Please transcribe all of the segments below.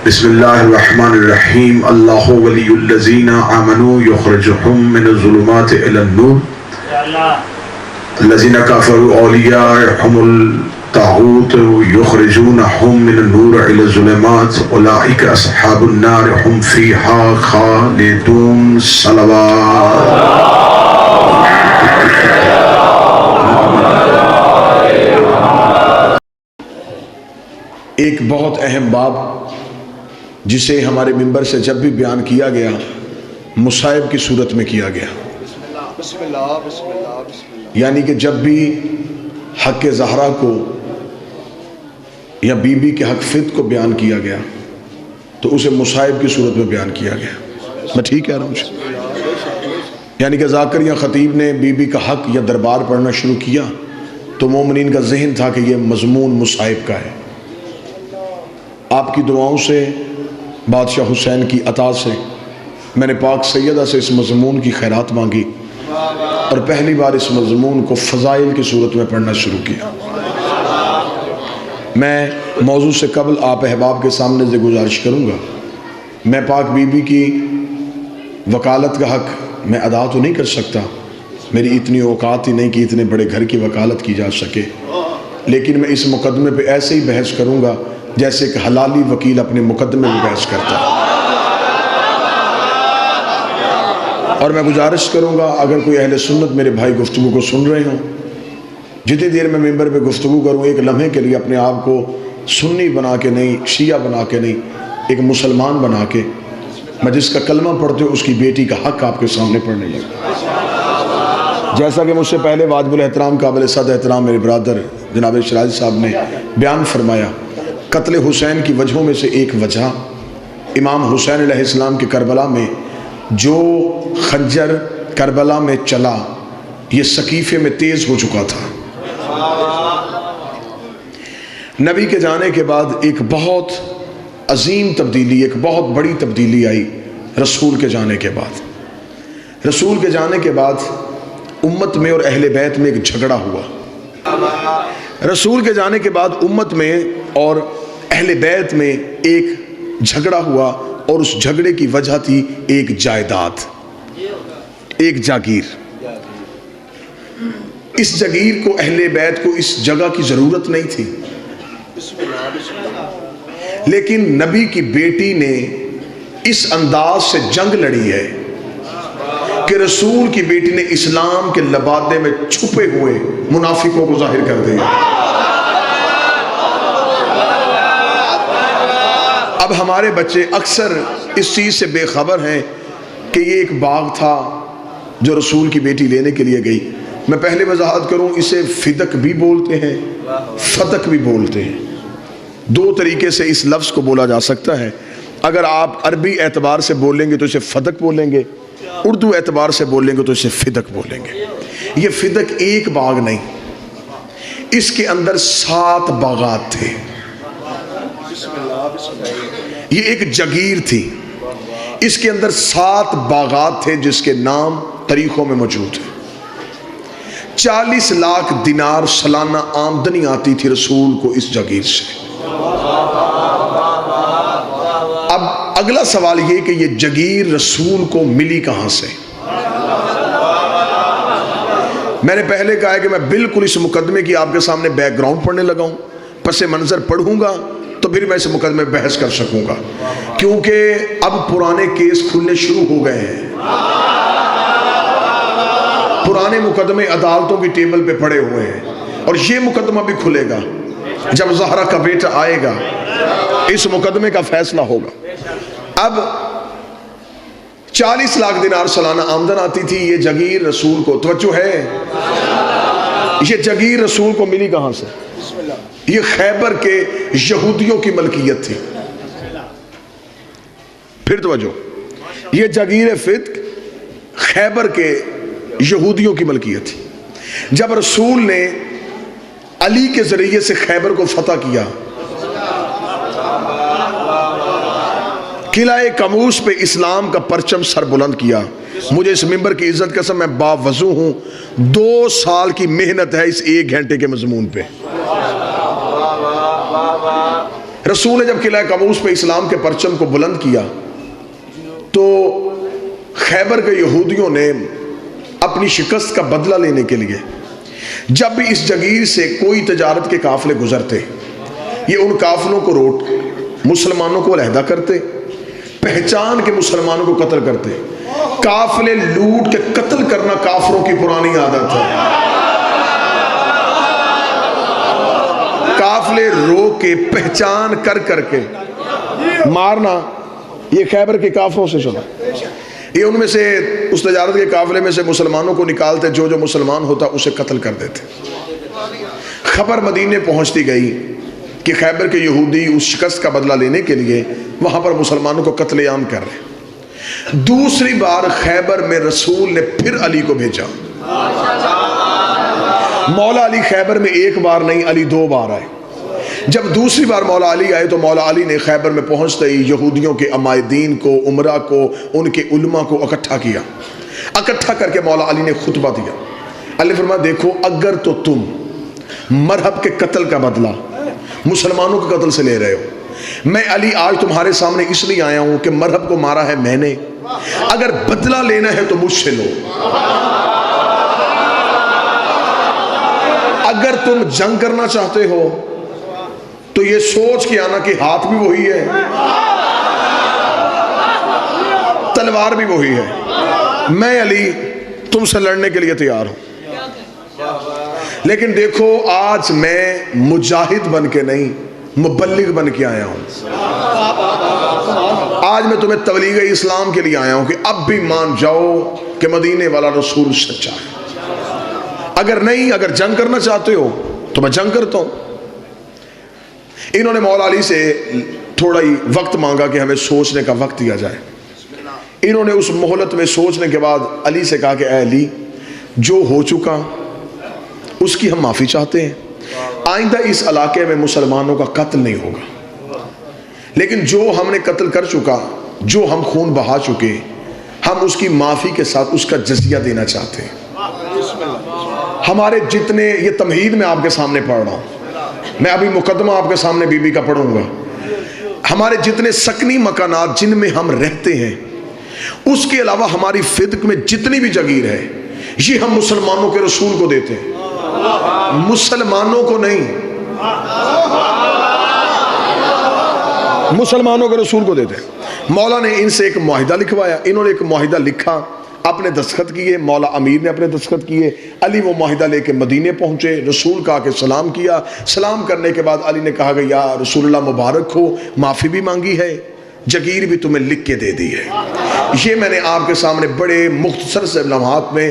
بسم اللہ الرحمن الرحیم اللہ ولی الذین آمنوا یخرجهم من الظلمات الی النور الذین کفروا اولیاءهم الطاغوت یخرجونهم من النور الی الظلمات اولئک اصحاب النار هم فیہا خالدون صلوات ایک بہت اہم باب جسے ہمارے منبر سے جب بھی بیان کیا گیا مصائب کی صورت میں کیا گیا، یعنی کہ جب بھی حق زہرا کو یا بی بی کے حق فت کو بیان کیا گیا تو اسے مصائب کی صورت میں بیان کیا گیا۔ میں ٹھیک کہہ رہا ہوں؟ یعنی کہ ذاکر یا خطیب نے بی بی کا حق یا دربار پڑھنا شروع کیا تو مومنین کا ذہن تھا کہ یہ مضمون مصائب کا ہے۔ آپ کی دعاؤں سے، بادشاہ حسین کی عطا سے، میں نے پاک سیدہ سے اس مضمون کی خیرات مانگی اور پہلی بار اس مضمون کو فضائل کی صورت میں پڑھنا شروع کیا۔ میں موضوع سے قبل آپ احباب کے سامنے سے گزارش کروں گا، میں پاک بی بی کی وکالت کا حق میں ادا تو نہیں کر سکتا، میری اتنی اوقات ہی نہیں کہ اتنے بڑے گھر کی وکالت کی جا سکے، لیکن میں اس مقدمے پہ ایسے ہی بحث کروں گا جیسے کہ حلالی وکیل اپنے مقدمے میں بحث کرتا ہے۔ اور میں گزارش کروں گا اگر کوئی اہل سنت میرے بھائی گفتگو کو سن رہے ہوں، جتنی دیر میں ممبر پہ گفتگو کروں ایک لمحے کے لیے اپنے آپ کو سنی بنا کے نہیں، شیعہ بنا کے نہیں، ایک مسلمان بنا کے میں جس کا کلمہ پڑھتے ہوں اس کی بیٹی کا حق آپ کے سامنے پڑھنے لگا۔ جیسا کہ مجھ سے پہلے واجب الاحترام قابل صد احترام میرے برادر جناب شرازی صاحب نے بیان فرمایا، قتل حسین کی وجہوں میں سے ایک وجہ امام حسین علیہ السلام کے کربلا میں جو خنجر کربلا میں چلا یہ سقیفے میں تیز ہو چکا تھا۔ نبی کے جانے کے بعد ایک بہت عظیم تبدیلی، ایک بہت بڑی تبدیلی آئی رسول کے جانے کے بعد۔ رسول کے جانے کے بعد امت میں اور اہل بیت میں ایک جھگڑا ہوا۔ رسول کے جانے کے بعد امت میں اور اہل بیت میں ایک جھگڑا ہوا اور اس جھگڑے کی وجہ تھی ایک جائیداد، ایک جاگیر۔ اس جاگیر کو اہل بیت کو اس جگہ کی ضرورت نہیں تھی، لیکن نبی کی بیٹی نے اس انداز سے جنگ لڑی ہے کہ رسول کی بیٹی نے اسلام کے لبادے میں چھپے ہوئے منافقوں کو ظاہر کر دیا۔ اب ہمارے بچے اکثر اس چیز سے بے خبر ہیں کہ یہ ایک باغ تھا جو رسول کی بیٹی لینے کے لیے گئی۔ میں پہلے وضاحت کروں، اسے فدق بھی بولتے ہیں، فتق بھی بولتے ہیں، دو طریقے سے اس لفظ کو بولا جا سکتا ہے۔ اگر آپ عربی اعتبار سے بولیں گے تو اسے فدق بولیں گے، اردو اعتبار سے بولیں گے تو اسے فدق بولیں گے۔ یہ فدق ایک باغ نہیں، اس کے اندر 7 باغات تھے۔ یہ ایک جگیر تھی، اس کے اندر 7 باغات تھے جس کے نام تاریخوں میں موجود ہیں۔ 40 لاکھ دینار سالانہ آمدنی آتی تھی رسول کو اس جگیر سے۔ اب اگلا سوال یہ کہ یہ جگیر رسول کو ملی کہاں سے؟ میں نے پہلے کہا ہے کہ میں بالکل اس مقدمے کی آپ کے سامنے بیک گراؤنڈ پڑھنے لگا ہوں، پس منظر پڑھوں گا تو پھر میں اس مقدمے میں بحث کر سکوں گا، کیونکہ اب پرانے کیس کھلنے شروع ہو گئے ہیں۔ پرانے مقدمے عدالتوں کی ٹیبل پہ پڑے ہوئے ہیں اور یہ مقدمہ بھی کھلے گا جب زہرا کا بیٹا آئے گا، اس مقدمے کا فیصلہ ہوگا۔ اب 40 لاکھ دینار سالانہ آمدن آتی تھی یہ جگیر رسول کو، توجہ ہے، یہ جگیر رسول کو ملی کہاں سے؟ یہ خیبر کے یہودیوں کی ملکیت تھی۔ پھر توجہ، یہ جگیر فتق خیبر کے یہودیوں کی ملکیت تھی۔ جب رسول نے علی کے ذریعے سے خیبر کو فتح کیا، قلعہ کموس پہ اسلام کا پرچم سر بلند کیا، مجھے اس ممبر کی عزت قسم میں باوضو ہوں، 2 سال کی محنت ہے اس 1 گھنٹے کے مضمون پہ۔ رسول نے جب قلعہ قابوس پہ اسلام کے پرچم کو بلند کیا تو خیبر کے یہودیوں نے اپنی شکست کا بدلہ لینے کے لیے جب بھی اس جگیر سے کوئی تجارت کے قافلے گزرتے یہ ان قافلوں کو روٹ مسلمانوں کو علیحدہ کرتے، پہچان کے مسلمانوں کو قتل کرتے۔ قافلے لوٹ کے قتل کرنا کافروں کی پرانی عادت ہے، قافلے روک کے پہچان کر کر کے مارنا، یہ خیبر کے کافروں سے چلا۔ یہ ان میں سے اس تجارت کے قافلے میں سے مسلمانوں کو نکالتے، جو جو مسلمان ہوتا اسے قتل کر دیتے۔ خبر مدینے پہنچتی گئی کہ خیبر کے یہودی اس شکست کا بدلہ لینے کے لیے وہاں پر مسلمانوں کو قتل عام کر رہے۔ دوسری بار خیبر میں رسول نے پھر علی کو بھیجا۔ مولا علی خیبر میں ایک بار نہیں، علی 2 بار آئے۔ جب دوسری بار مولا علی آئے تو مولا علی نے خیبر میں پہنچتے ہی یہودیوں کے عمائدین کو، عمرہ کو، ان کے علماء کو اکٹھا کیا۔ اکٹھا کر کے مولا علی نے خطبہ دیا۔ علی فرمایا دیکھو، اگر تو تم مرہب کے قتل کا بدلہ مسلمانوں کے قتل سے لے رہے ہو، میں علی آج تمہارے سامنے اس لیے آیا ہوں کہ مرہب کو مارا ہے میں نے، اگر بدلہ لینا ہے تو مجھ سے لو۔ اگر تم جنگ کرنا چاہتے ہو تو یہ سوچ کے آنا کہ ہاتھ بھی وہی ہے، تلوار بھی وہی ہے، میں علی تم سے لڑنے کے لیے تیار ہوں۔ لیکن دیکھو، آج میں مجاہد بن کے نہیں، مبلغ بن کے آیا ہوں۔ آج میں تمہیں تبلیغ اسلام کے لیے آیا ہوں کہ اب بھی مان جاؤ کہ مدینے والا رسول سچا ہے۔ اگر نہیں، اگر جنگ کرنا چاہتے ہو تو میں جنگ کرتا ہوں۔ انہوں نے مولا علی سے تھوڑا ہی وقت مانگا کہ ہمیں سوچنے کا وقت دیا جائے۔ انہوں نے اس مہلت میں سوچنے کے بعد علی سے کہا کہ اے علی، جو ہو چکا اس کی ہم معافی چاہتے ہیں، آئندہ اس علاقے میں مسلمانوں کا قتل نہیں ہوگا، لیکن جو ہم نے قتل کر چکا، جو ہم خون بہا چکے، ہم اس کی معافی کے ساتھ اس کا جزیہ دینا چاہتے ہیں۔ ہمارے جتنے، یہ تمہید میں آپ کے سامنے پڑھ رہا ہوں، میں ابھی مقدمہ آپ کے سامنے بی بی کا پڑھوں گا، ہمارے جتنے سکنی مکانات جن میں ہم رہتے ہیں، اس کے علاوہ ہماری فدق میں جتنی بھی جگیر ہے، یہ ہم مسلمانوں کے رسول کو دیتے ہیں، مسلمانوں کو نہیں، مسلمانوں کے رسول کو دیتے ہیں۔ مولا نے ان سے ایک معاہدہ لکھوایا، انہوں نے ایک معاہدہ لکھا، اپنے دستخط کیے، مولا امیر نے اپنے دستخط کیے، علی وہ معاہدہ لے کے مدینے پہنچے، رسول کا کے سلام کیا۔ سلام کرنے کے بعد علی نے کہا کہ یا رسول اللہ مبارک ہو، معافی بھی مانگی ہے، جگیر بھی تمہیں لکھ کے دے دی ہے۔ یہ میں نے آپ کے سامنے بڑے مختصر سے لمحات میں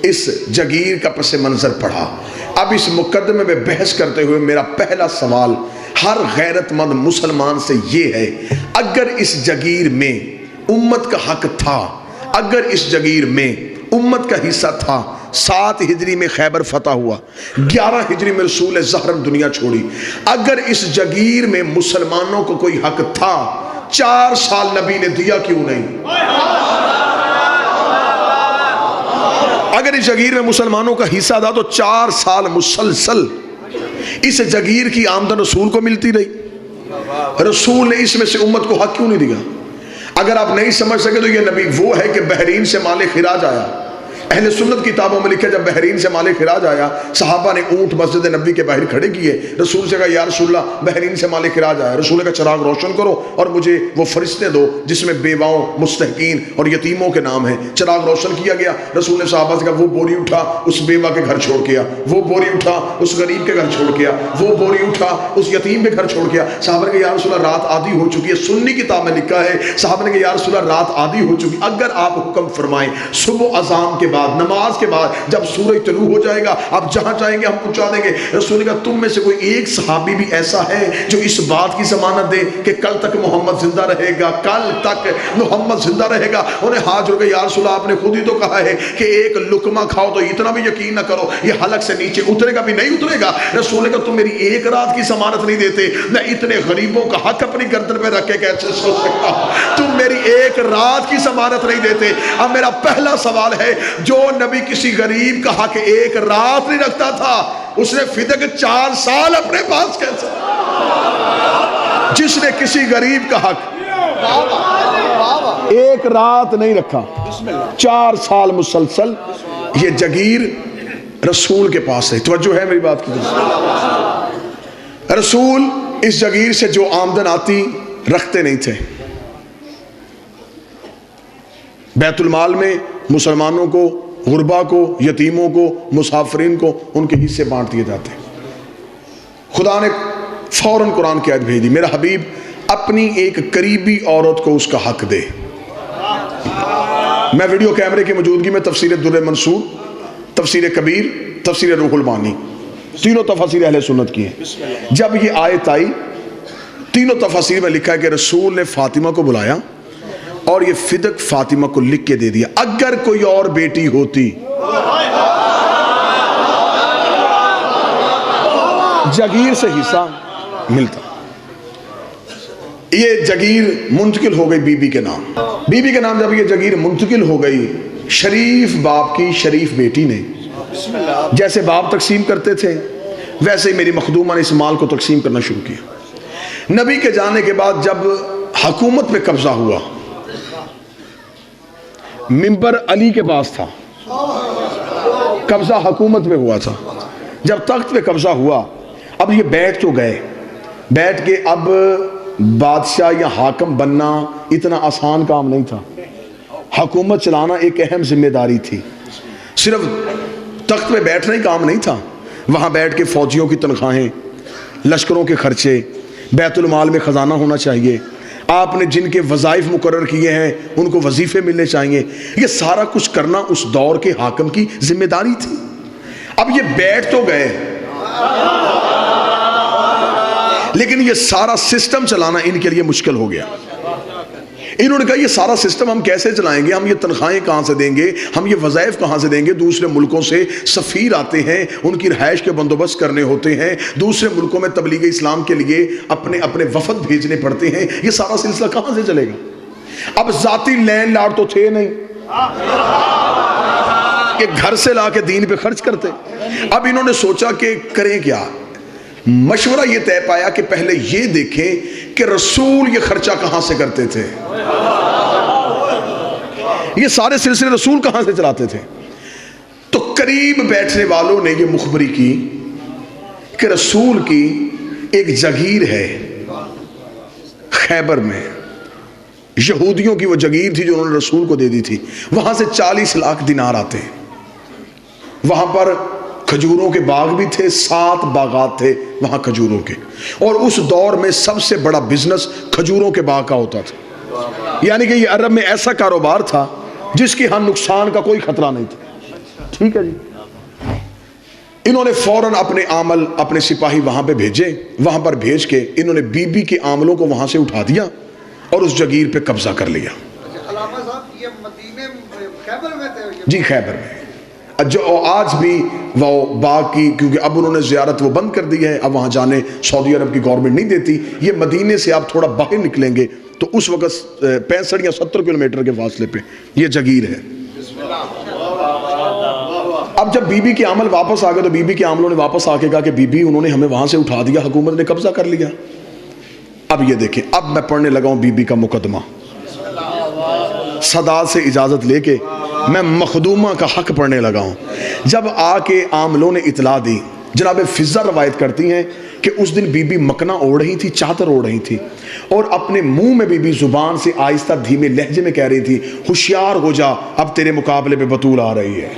اس جگیر کا پس منظر پڑھا۔ اب اس مقدمے میں بحث کرتے ہوئے میرا پہلا سوال ہر غیرت مند مسلمان سے یہ ہے، اگر اس جگیر میں امت کا حق تھا، اگر اس جگیر میں امت کا حصہ تھا، 7 ہجری میں خیبر فتح ہوا، 11 ہجری میں رسول زہرم دنیا چھوڑی، اگر اس جگیر میں مسلمانوں کو کوئی حق تھا، 4 سال نبی نے دیا کیوں نہیں؟ اگر اس جگیر میں مسلمانوں کا حصہ تھا تو 4 سال مسلسل اس جگیر کی آمدن رسول کو ملتی رہی، رسول نے اس میں سے امت کو حق کیوں نہیں دیا؟ اگر آپ نہیں سمجھ سکے تو یہ نبی وہ ہے کہ بحرین سے مال خراج آیا، اہل سنت کتابوں میں لکھا جب بحرین سے مال خراج آیا، صحابہ نے اونٹ مسجد نبی کے باہر کھڑے کیے، رسول سے کہا یا رسول اللہ بحرین سے مال خراج آیا، رسول نے کہا چراغ روشن کرو اور مجھے وہ فرشتے دو جس میں بیواؤں، مستحقین اور یتیموں کے نام ہیں۔ چراغ روشن کیا گیا، رسول نے صحابہ سے کہا وہ بوری اٹھا اس بیوہ کے گھر چھوڑ کیا، وہ بوری اٹھا اس غریب کے گھر چھوڑ کیا، وہ بوری اٹھا اس یتیم کے گھر چھوڑ کیا۔ صحابہ نے کہا یا رسول اللہ رات آدھی ہو چکی ہے، سنی کتاب میں لکھا ہے، صحابہ نے کہا یا رسول اللہ رات آدھی ہو چکی، اگر آپ حکم فرمائیں صبح اذان کے بعد، نماز کے بعد جب سورج طلوع ہو جائے گا آپ جہاں چاہیں گے ہم پہنچا دیں گے۔ رسول نے کہا تم میں سے کوئی ایک صحابی بھی ایسا ہے جو اس بات کی ضمانت دے کہ کل تک محمد زندہ رہے گا، کل تک محمد زندہ رہے گا؟ انہیں ہاتھ جوڑ کے یا رسول اللہ آپ نے خود ہی تو کہا ہے کہ ایک لقمہ کھاؤ تو اتنا بھی یقین نہ کرو یہ حلق سے نیچے اترے گا بھی نہیں اترے گا۔ رسول نے کہا تم میری ایک رات کی ضمانت نہیں دیتے، میں اتنے غریبوں کا حق اپنی گردن پہ رکھ کے کیسے سو سکتا ہوں؟ تم میری ایک رات کی ضمانت نہیں دیتے۔ اب میرا پہلا سوال ہے، جو نبی کسی غریب کا حق ایک رات نہیں رکھتا تھا، اس نے فدق 4 سال اپنے پاس کیسے؟ جس نے کسی غریب کا حق ایک رات نہیں رکھا، 4 سال مسلسل یہ جگیر رسول کے پاس ہے. توجہ ہے میری بات کی طرف؟ رسول اس جگیر سے جو آمدن آتی رکھتے نہیں تھے. بیت المال میں مسلمانوں کو، غربا کو، یتیموں کو، مسافرین کو ان کے حصے بانٹ دیے جاتے. خدا نے فوراً قرآن کی آیت بھیج دی، میرا حبیب اپنی ایک قریبی عورت کو اس کا حق دے. میں ویڈیو کیمرے کی موجودگی میں تفسیر در منصور، تفسیر کبیر، تفسیر روح المعانی، تینوں تفاسیر اہل سنت کی ہیں. جب یہ آیت آئی تینوں تفاسیر میں لکھا ہے کہ رسول نے فاطمہ کو بلایا اور یہ فدق فاطمہ کو لکھ کے دے دیا، اگر کوئی اور بیٹی ہوتی جگیر سے حصہ ملتا. یہ جگیر منتقل ہو گئی بی بی کے نام. بی بی کے نام جب یہ جگیر منتقل ہو گئی، شریف باپ کی شریف بیٹی نے جیسے باپ تقسیم کرتے تھے ویسے ہی میری مخدومہ نے اس مال کو تقسیم کرنا شروع کیا. نبی کے جانے کے بعد جب حکومت پہ قبضہ ہوا، منبر علی کے پاس تھا، قبضہ حکومت پہ ہوا تھا. جب تخت پہ قبضہ ہوا، اب یہ بیٹھ تو گئے، بیٹھ کے اب بادشاہ یا حاکم بننا اتنا آسان کام نہیں تھا. حکومت چلانا ایک اہم ذمہ داری تھی. صرف تخت پہ بیٹھنا ہی کام نہیں تھا، وہاں بیٹھ کے فوجیوں کی تنخواہیں، لشکروں کے خرچے، بیت المال میں خزانہ ہونا چاہیے، آپ نے جن کے وظائف مقرر کیے ہیں ان کو وظیفے ملنے چاہیے. یہ سارا کچھ کرنا اس دور کے حاکم کی ذمہ داری تھی. اب یہ بیٹھ تو گئے لیکن یہ سارا سسٹم چلانا ان کے لیے مشکل ہو گیا. انہوں نے کہا یہ سارا سسٹم ہم کیسے چلائیں گے، ہم یہ تنخواہیں کہاں سے دیں گے، ہم یہ وظائف کہاں سے دیں گے. دوسرے ملکوں سے سفیر آتے ہیں، ان کی رہائش کے بندوبست کرنے ہوتے ہیں، دوسرے ملکوں میں تبلیغ اسلام کے لیے اپنے اپنے وفد بھیجنے پڑتے ہیں. یہ سارا سلسلہ کہاں سے چلے گا؟ اب ذاتی لینڈ لارڈ تو تھے نہیں کہ گھر سے لا کے دین پہ خرچ کرتے. اب انہوں نے سوچا کہ کریں کیا. مشورہ یہ طے پایا کہ پہلے یہ دیکھیں کہ رسول یہ خرچہ کہاں سے کرتے تھے، یہ سارے سلسلے رسول کہاں سے چلاتے تھے. تو قریب بیٹھنے والوں نے یہ مخبری کی کہ رسول کی ایک جگیر ہے خیبر میں، یہودیوں کی وہ جگیر تھی جو انہوں نے رسول کو دے دی تھی. وہاں سے 40 لاکھ دینار آتے ہیں. وہاں پر کھجوروں کے باغ بھی تھے، 7 باغات تھے وہاں کھجوروں کے، اور اس دور میں سب سے بڑا بزنس کھجوروں کے باغ کا ہوتا تھا. یعنی کہ یہ عرب میں ایسا کاروبار تھا جس کی ہاں نقصان کا کوئی خطرہ نہیں تھا. ٹھیک ہے جی. انہوں نے فوراً اپنے عامل، اپنے سپاہی وہاں پہ بھیجے. وہاں پر بھیج کے انہوں نے بی بی کے عاملوں کو وہاں سے اٹھا دیا اور اس جگیر پہ قبضہ کر لیا. علامہ صاحب یہ مدینے خیبر میں تھے؟ جی خیبر میں. جو آج بھی وہ باغ کی، کیونکہ اب انہوں نے زیارت وہ بند کر دی ہے، اب وہاں جانے سعودی عرب کی گورنمنٹ نہیں دیتی. یہ مدینے سے آپ تھوڑا باہر نکلیں گے تو اس وقت 65 یا 70 کلومیٹر کے فاصلے پہ یہ جگیر ہے. اب جب بی بی کے عامل واپس آ گئے تو بی بی کے عاملوں نے واپس آ کے کہا کہ بی بی انہوں نے ہمیں وہاں سے اٹھا دیا، حکومت نے قبضہ کر لیا. اب یہ دیکھیں، اب میں پڑھنے لگا ہوں بی بی کا مقدمہ. صداد سے اجازت لے کے میں مخدومہ کا حق پڑھنے لگا ہوں. جب آ کے عاملوں نے اطلاع دی، جناب فضہ روایت کرتی ہیں کہ اس دن بی بی مکنا اوڑھ رہی تھی، چادر اوڑھ رہی تھی، اور اپنے منہ میں بی بی زبان سے آہستہ دھیمے لہجے میں کہہ رہی تھی، ہوشیار ہو جا، اب تیرے مقابلے پہ بطول آ رہی ہے.